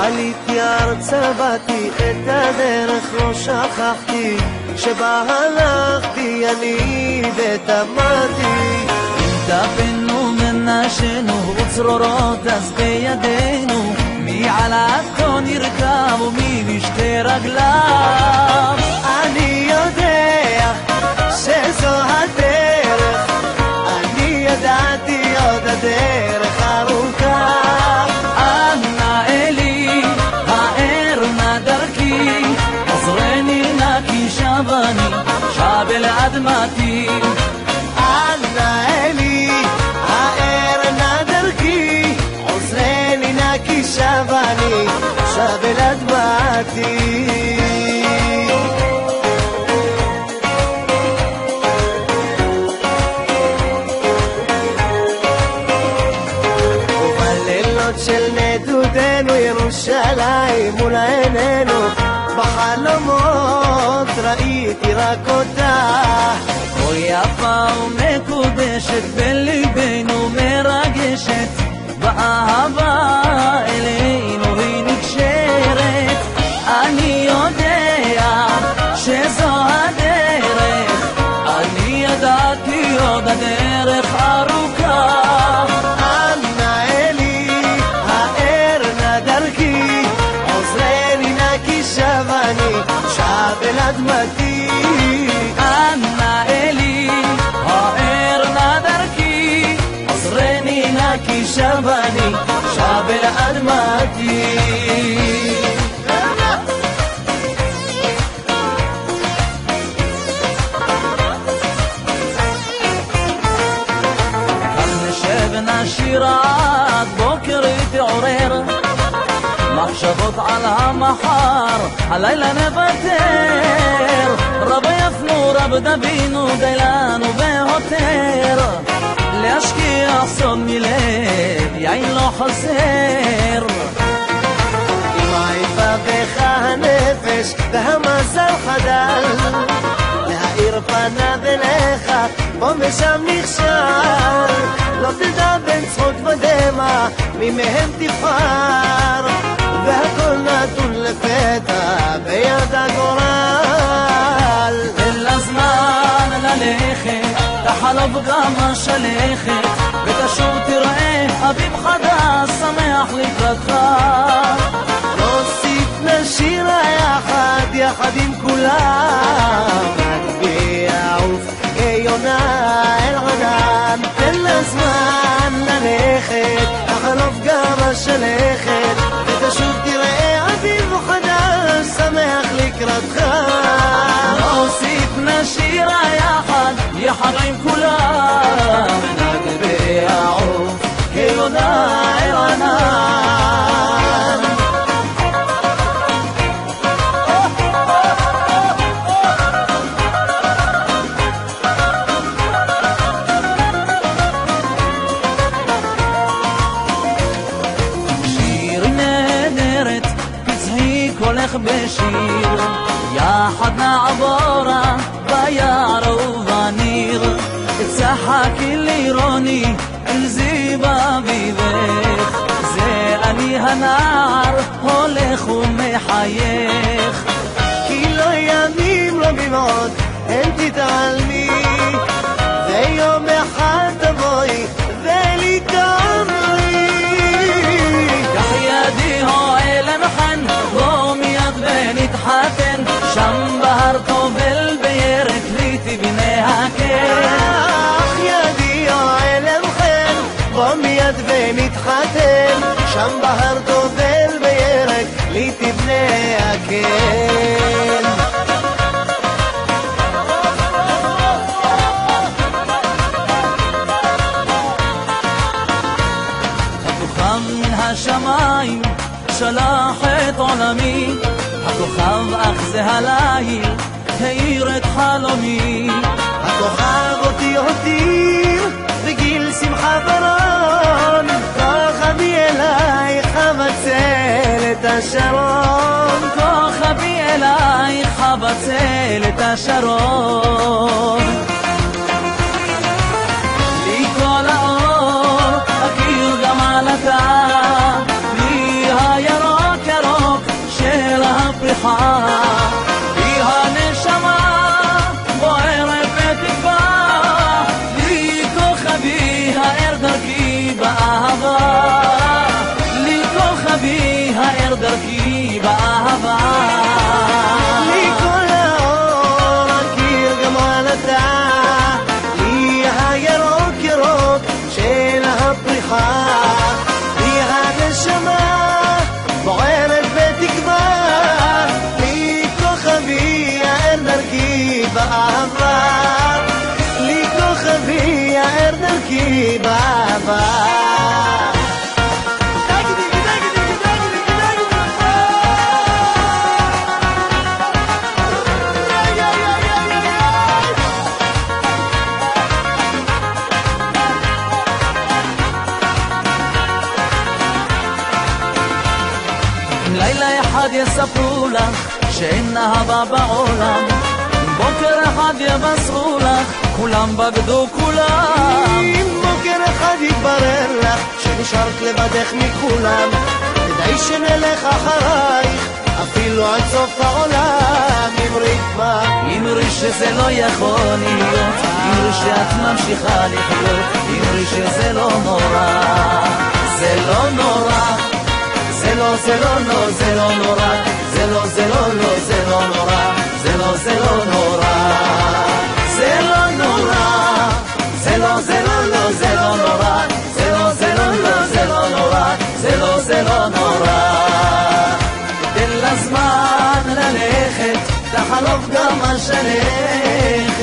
עליתי ארצה באתי את הדרך לא שכחתי שבה הלכתי אני ותמדתי טפנו מנשנו וצרורות אז בידינו מי על האתון ירכב ומי בשתי רגליו אני יודע שזו הדרך אני ידעתי עוד הדרך ארוכה אנא אלי האר נא דרכי עזרני נא כי שבני שב אל אדמתי אנא אלי האר נא דרכי עוזרני נא כי שבני שב אל אדמתי של נדודנו ירושלים מול עינינו בחלומות ראיתי רק אותה כה יפה ומקודשת בליבנו מרגשת באהבה אלינו היא נקשרת אני יודע שזו הדרך אני ידעתי עוד הדרך ארוכה שב אל אדמתי אנא אלי האר נא דרכי עזרני נא כי שבני שב אל אדמתי כך נשב נשיר עד בוקר תעורר מחשבות על המחר, הלילה נוותר רב יפנו, רב דבינו, דילנו והותר להשקיע סוד מלב, יין לא חסר אם עייפה בך הנפש והמזל חדל להאיר פניו אליך פה ושם נכשל לא תדע בין צחוק ודמע מי מהם תבחר והכל נתון לפתע ביד הגורל אין לה זמן ללכת תחלוף גם השלכת ותשוב תראה אביב חדש שמח לקראתך נוסיף נשיר יחד יחד עם כולם נטביע עוף כיונה אל ענן אין לה זמן ללכת תחלוף גם השלכת ותשוב תראה אביב חדש שמח לקראתך נוסיף נשיר יחד יחד עם כולם נטביע עוף כיונה אל ענן הולך בשיר יחד נעבורה ביער ובניר צחקי לירוני אל זיו אביבך זה אני הנער הולך ומחייך כי לא ימים לא במעוד אין תתעלמי ויום אחד תבואי ולי תאמרי כך ידי הועל מחן בוא מיד ונתחתן שם בהר טובל בירק לי תבנה הקן אך ידי הועל מחן בוא מיד ונתחתן שם בהר טובל בירק לי תבנה הקן השמיים שלח את עולמי הכוכב אך זה הליל האיר את חלומי הכוכב אותי בגיל שמחה ברון כוכבי אלייך חבצל את השרון כוכבי אלייך חבצל את השרון לי כל האור הכיר גם על אתה לי הירוק דרכי בעבר. לילה אחד יספרו לך שאין אהבה בעולם, בוקר אחד יבשרו לך כולם בגדו כולם. בוקר אחד יתברר לך שנשארת לבדך מכולם, כדאי שנלך אחרייך אפילו עד סוף העולם. אמרי שזה לא יכול להיות, אמרי שאת ממשיכה לחיות, אמרי שזה לא נורא, זה לא נורא, זה לא נורא, זה לא נורא, זה לא נורא, זה לא נורא, זה לא נורא, זה לא נורא, זה לא נורא, זה לא נורא. תן לזמן ללכת, תחלוף גם השלכת.